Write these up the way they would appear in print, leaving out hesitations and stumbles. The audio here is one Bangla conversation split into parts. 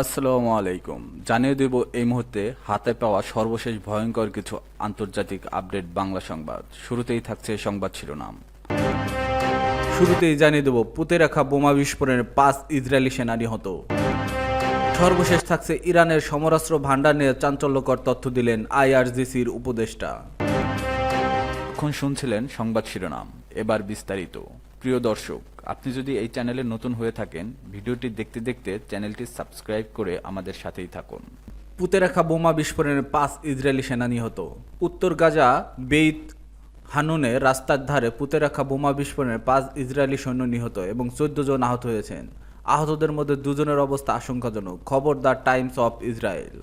আসসালামু আলাইকুম। জানিয়ে দেব এই মুহূর্তে হাতে পাওয়া সর্বশেষ ভয়ঙ্কর কিছু আন্তর্জাতিক আপডেট বাংলা সংবাদ। শুরুতেই থাকছে সংবাদ শিরোনাম। শুরুতেই জানিয়ে দেব পুঁতে রাখা বোমা বিস্ফোরণে 5 ইসরায়েলি সেনা নিহত। সর্বশেষ থাকছে ইরানের সমরাস্ত্র ভান্ডার নিয়ে চাঞ্চল্যকর তথ্য দিলেন আইআরজিসির উপদেষ্টা। এখন শুনছিলেন সংবাদ শিরোনাম, এবার বিস্তারিত। প্রিয় দর্শক, আপনি যদি এই চ্যানেলে নতুন হয়ে থাকেন, ভিডিওটি দেখতে দেখতে চ্যানেলটি সাবস্ক্রাইব করে আমাদের সাথেই থাকুন। পুঁতে রাখা বোমা বিস্ফোরণে 5 ইসরায়েলি সেনা নিহত। উত্তর গাজা বেইত হানুনে রাস্তার ধারে পুঁতে রাখা বোমা বিস্ফোরণে 5 ইসরায়েলি সৈন্য নিহত এবং 14 জন আহত হয়েছেন। আহতদের মধ্যে 2 জনের অবস্থা আশঙ্কাজনক। খবর the Times of Israel.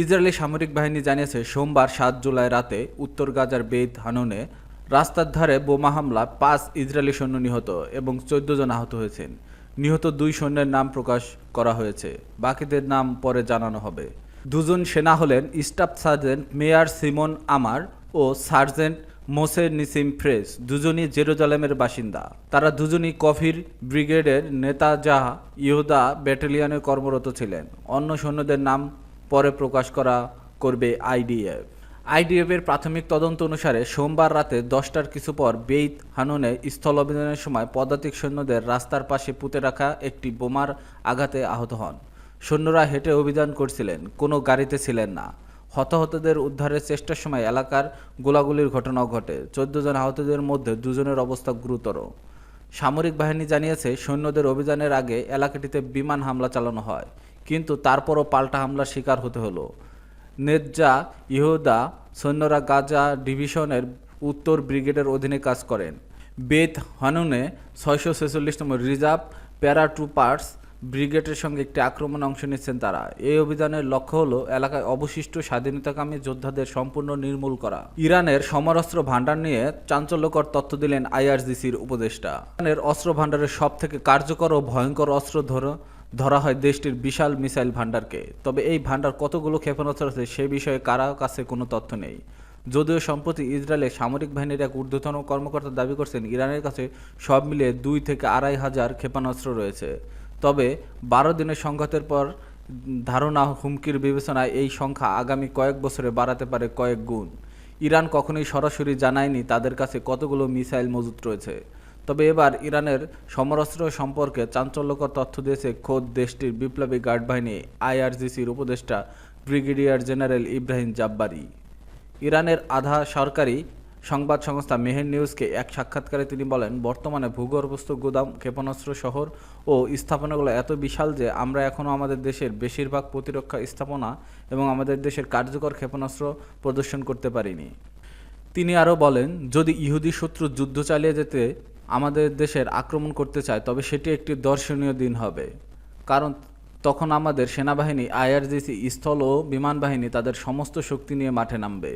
Israeli সামরিক বাহিনী জানিয়েছে সোমবার 7 জুলাই রাতে উত্তর গাজার বেইত হানুনে রাস্তার ধারে বোমা হামলা 5 ইসরায়েলি সৈন্য নিহত এবং 14 জন আহত হয়েছেন। নিহত 2 সৈন্যের নাম প্রকাশ করা হয়েছে, বাকিদের নাম পরে জানানো হবে। 2 জন সেনা হলেন স্টাফ সার্জেন্ট মেয়ার সিমন আমার ও সার্জেন্ট মোসে নিসিম ফ্রেস, দুজনই জেরুজালেমের বাসিন্দা। তারা দুজনই কফির ব্রিগেডের নেতাজাহ ইহুদা ব্যাটালিয়নে কর্মরত ছিলেন। অন্য সৈন্যদের নাম পরে প্রকাশ করবে আইডিএফ। আইডিএফের প্রাথমিক তদন্ত অনুসারে সোমবার রাতে 10টার কিছু পর বেইত হানুনে স্থল অভিযানের সময় পদাতিক সৈন্যদের রাস্তার পাশে পুঁতে রাখা একটি বোমার আঘাতে আহত হন। সৈন্যরা হেঁটে অভিযান করছিলেন, কোনো গাড়িতে ছিলেন না। হতাহতদের উদ্ধারের চেষ্টার সময় এলাকার গোলাগুলির ঘটনাও ঘটে। 14 জন আহতদের মধ্যে 2 জনের অবস্থা গুরুতর। সামরিক বাহিনী জানিয়েছে সৈন্যদের অভিযানের আগে এলাকাটিতে বিমান হামলা চালানো হয়, কিন্তু তারপরও পাল্টা হামলার শিকার হতে হলো। নেতজা ইহুদা সৈন্যরা গাজা ডিভিশনের উত্তর ব্রিগেডের অধীনে কাজ করেন। বেত হানুনে 646তম রিজার্ভ প্যারাট্রুপার্স ব্রিগেডের সঙ্গে একটি আক্রমণে অংশ নিচ্ছেন তারা। এই অভিযানের লক্ষ্য হলো এলাকায় অবশিষ্ট স্বাধীনতাকামী যোদ্ধাদের সম্পূর্ণ নির্মূল করা। ইরানের সমরাস্ত্র ভান্ডার নিয়ে চাঞ্চল্যকর তথ্য দিলেন আইআরজিসির উপদেষ্টা। ইরানের অস্ত্র ভান্ডারের সবথেকে কার্যকর ও ভয়ঙ্কর অস্ত্র ধরা হয় দেশটির বিশাল মিসাইল ভান্ডারকে। তবে এই ভান্ডার কতগুলো ক্ষেপণাস্ত্র আছে সে বিষয়ে কারো কাছে কোনো তথ্য নেই। যদিও সম্প্রতি ইসরায়েলের সামরিক বাহিনীর এক ঊর্ধ্বতন কর্মকর্তা দাবি করছেন ইরানের কাছে সব মিলিয়ে 2 থেকে 2.5 হাজার ক্ষেপণাস্ত্র রয়েছে। তবে 12 দিনের সংঘাতের পর ধারণা হুমকির বিবেচনায় এই সংখ্যা আগামী কয়েক বছরে বাড়াতে পারে কয়েক গুণ। ইরান কখনোই সরাসরি জানায়নি তাদের কাছে কতগুলো মিসাইল মজুত রয়েছে। তবে এবার ইরানের সমরাস্ত্র সম্পর্কে চাঞ্চল্যকর তথ্য দিয়েছে খোদ দেশটির বিপ্লবী গার্ড বাহিনী আইআরজিসির উপদেষ্টা ব্রিগেডিয়ার জেনারেল ইব্রাহিম জাব্বারি। ইরানের আধা সরকারি সংবাদ সংস্থা মেহের নিউজকে এক সাক্ষাৎকারে তিনি বলেন, বর্তমানে ভূগর্ভস্থ গোদাম, ক্ষেপণাস্ত্র শহর ও স্থাপনাগুলো এত বিশাল যে আমরা এখনও আমাদের দেশের বেশিরভাগ প্রতিরক্ষা স্থাপনা এবং আমাদের দেশের কার্যকর ক্ষেপণাস্ত্র প্রদর্শন করতে পারিনি। তিনি আরও বলেন, যদি ইহুদি শত্রু যুদ্ধ চালিয়ে যেতে আমাদের দেশের আক্রমণ করতে চায় তবে সেটি একটি দর্শনীয় দিন হবে, কারণ তখন আমাদের সেনাবাহিনী, আইআরজিসি, স্থল ও বিমান বাহিনী তাদের সমস্ত শক্তি নিয়ে মাঠে নামবে।